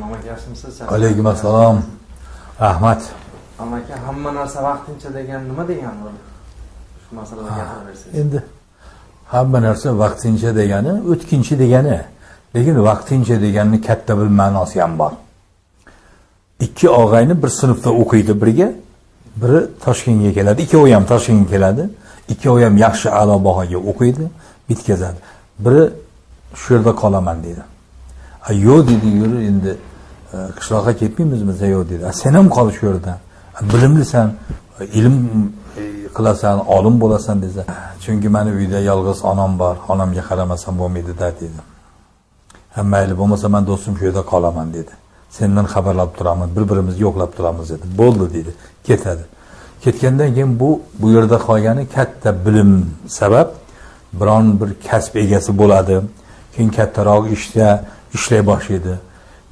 Amaki yaxshimisiz? Alaykum assalom. Rahmat. Amaki hamma narsa vaqtincha degan nima degani bu? Shu masalada gapirib bersangiz. Endi hamma narsa vaqtincha degani o'tkinchi degani. Lekin vaqtincha deganning katta bir ma'nosi ham bor. Ikki og'ayni bir sinfda o'qiydi birga. Biri Toshkentga keladi, ikkovi ham Toshkentga keladi. Ikkovi ham yaxshi a'lo bahoga o'qiydi, bitkazadi. Biri shu yerda qolaman dedi. Yo'q dedi, yur endi qishloqqa ketmaymizmi? Yo'q dedi. Sen ham qol shu yerda. Bilimlisan, ilm qilasan, olim bo'lasan desa. Chunki meni uyda yolg'iz onam bor, onamga qaramasam bo'lmaydi-da dedi. Mayli bo'lmasa men do'stim shu yerda qolaman dedi. Sendan xabarlab turaman, bir-birimizni yo'qlab turamiz dedi. Bo'ldi dedi. Ketadi. Ketgandan keyin bu yerda qolgani katta bilim sabab biron bir kasb egasi bo'ladi. Keyin kattaroq ishlay boshlaydi.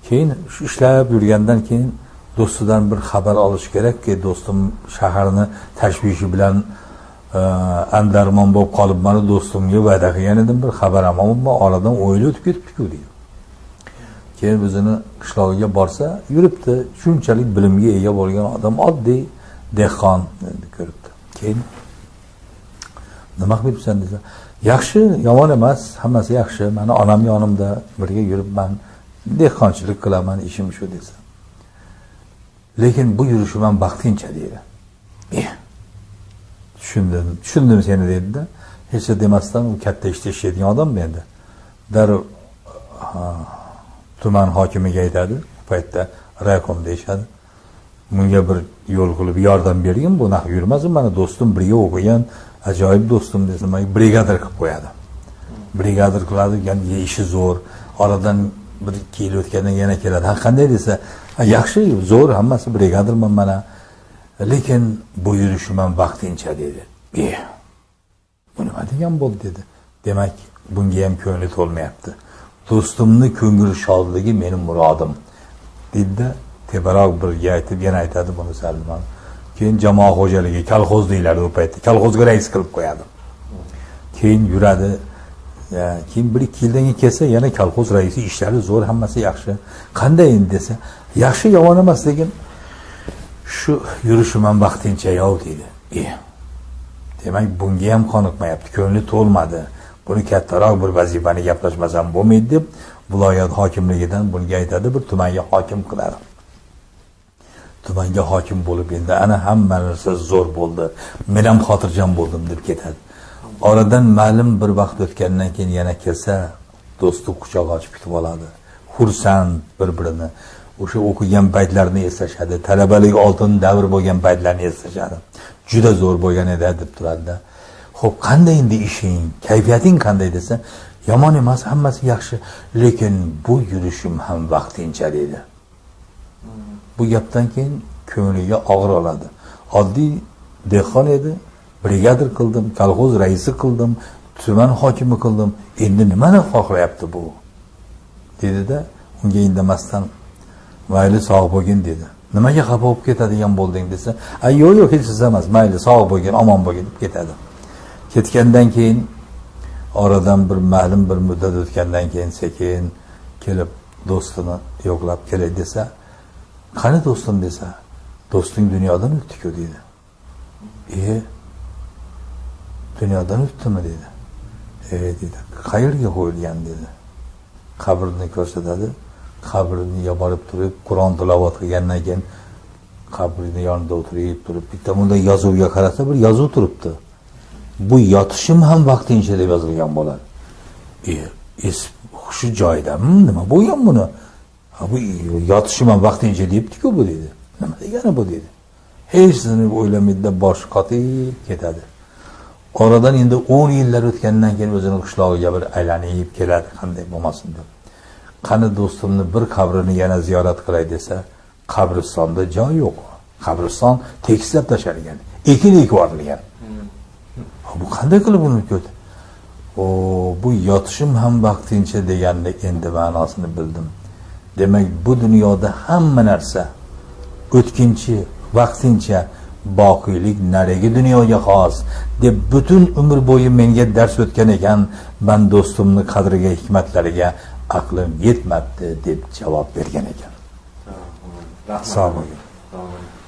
Keyin shu ishlab yurgandan keyin do'stidan bir xabar olish kerakki, do'stim shaharni tashvishi bilan andarmon bo'lib qolib, mana do'stimga va'da qilgan edim, bir xabar ham olmay, oradan o'yilib o'tib ketibdi-ku deydi. Keyin o'zini qishlog'iga borsa, yuribdi, shunchalik bilimga ega bo'lgan odam, oddiy dehqon ko'ribdi. Keyin nima qilibsan desa, yaxshi, yomon emas, hammasi yaxshi. Meni onam yonimda birga yuribman, dehqonchilik qilaman, ishim shu desa. Lekin bu yurishim ham vaqtincha deydi. Tushundim seni dedi-da. Hech demasdan u katta ishda ishlaydigan odam endi. Darrov tuman hokimiga aytadi, bu paytda raykom deyishadi. Bunga bir yo'l qilib yordam bergin, bu naq yurmasin, mana do'stim birga o'qigan, ajoyib do'stim desa, brigadir qilib qo'yadi. Brigadir qiladi, ya'ni ishi zo'r. Oradan bir 2 yil o'tgandan yana keladi. Ha qanday desa, yaxshi, zo'r, hammasi brigadirman mana. Lekin bu yurishim ham vaqtincha dedi. Bu nima degan bo'ldi dedi. Demak, bunga ham ko'ngli to'lmayapti. Do'stimni ko'ngil shodligi mening murodim. Dedi-da, teparoq birga aytib, yana aytadi buni Salman. Keyin jamoat xo'jaligi, kolxoz deyiladi u paytda. Kolxozga rais qilib qo'yadi. Keyin yuradi. Keyin 1-2 yildan keyin kelsa, yana kolxoz raisi, ishlari zo'r, hammasi yaxshi. Qanday endi desa, yaxshi, yomon emas, lekin shu yurishim ham vaqtincha yo'q deydi. Demak, bunga ham qoniqmayapti, ko'ngli to'lmadi. Buni kattaroq bir vazifani gaplashmasam bo'lmaydi deb, viloyat hokimligidan bunga aytadi, bir tumanga hokim qiladi. Tumanga hokim bo'lib endi ana hamma narsa zo'r bo'ldi. Men ham xotirjam bo'ldim deb ketadi. Oradan ma'lum bir vaqt o'tgandan keyin yana kelsa, do'sti quchoq ochib kutib oladi. Xursand bir-birini. O'sha o'qigan paytlarini eslashadi, talabalik oltin davr bo'lgan paytlarni eslashadi. Juda zo'r bo'lgan edi deb turadi. Xo'p, qanday endi ishing, kayfiyating qanday desa, yomon emas, hammasi yaxshi, lekin bu yurishim ham vaqtincha dedi. Bu gapdan keyin ko'ngliga og'ir oladi. Oddiy dehqon edi, brigadir qildim, kolxoz raisi qildim, tuman hokimi qildim. Endi nimani xohlayapti bu? Dedi-da, unga indamasdan mayli sog' bo'lgin dedi. Nimaga xafa bo'lib ketadigan bo'lding desa, yo'q, hech narsa emas, mayli sog' bo'lgin, omon bo'lgin deb ketadi. Ketgandan keyin oradan bir ma'lum bir muddat o'tgandan keyin sekin kelib do'stini yo'qlab kelay desa, qani do'stim desa, do'sting dunyodan o'tdi-ku dedi. Dunyodan o'tdimi dedi. Dedi. Qayerga qo'yilgan dedi. Qabrini ko'rsatadi. Qabriniga borib turib, Qur'on tilovat qilgandan keyin qabrini yonida o'tirib turib, bitta bunda yozuvga qarasa, bir yozuv turibdi. Bu yotishim ham vaqtincha deb yozilgan bo'ladi. Shu joyidami? Nima bo'lgan buni? Bu yotishim ham vaqtincha debdi-ku bu dedi. Nima degani bu dedi. Hech narsani o'ylamaydi, bosh qotib ketadi. Oradan endi 10 yillar o'tgandan keyin o'zini qishlog'iga bir aylanib keladi, qanday bo'lmasin deb. Qani do'stimni bir qabrini yana ziyorat qilay desa, qabristonda joy yo'q. Qabriston tekislab tashalgan, ekib yuborilgan. Bu qanday qilib buni ko'rdi? Bu yotishim ham vaqtincha deganda endi ma'nosini bildim. Demak, bu dunyoda hamma narsa o'tkinchi, vaqtincha, boqiylik narigi dunyoga xos deb butun umr bo'yi menga dars o'tgan ekan, men do'stimni qadriga, hikmatlariga aqlim yetmabdi deb javob bergan ekan. Rahmat. Sog' bo'ling. Sog' bo'ling.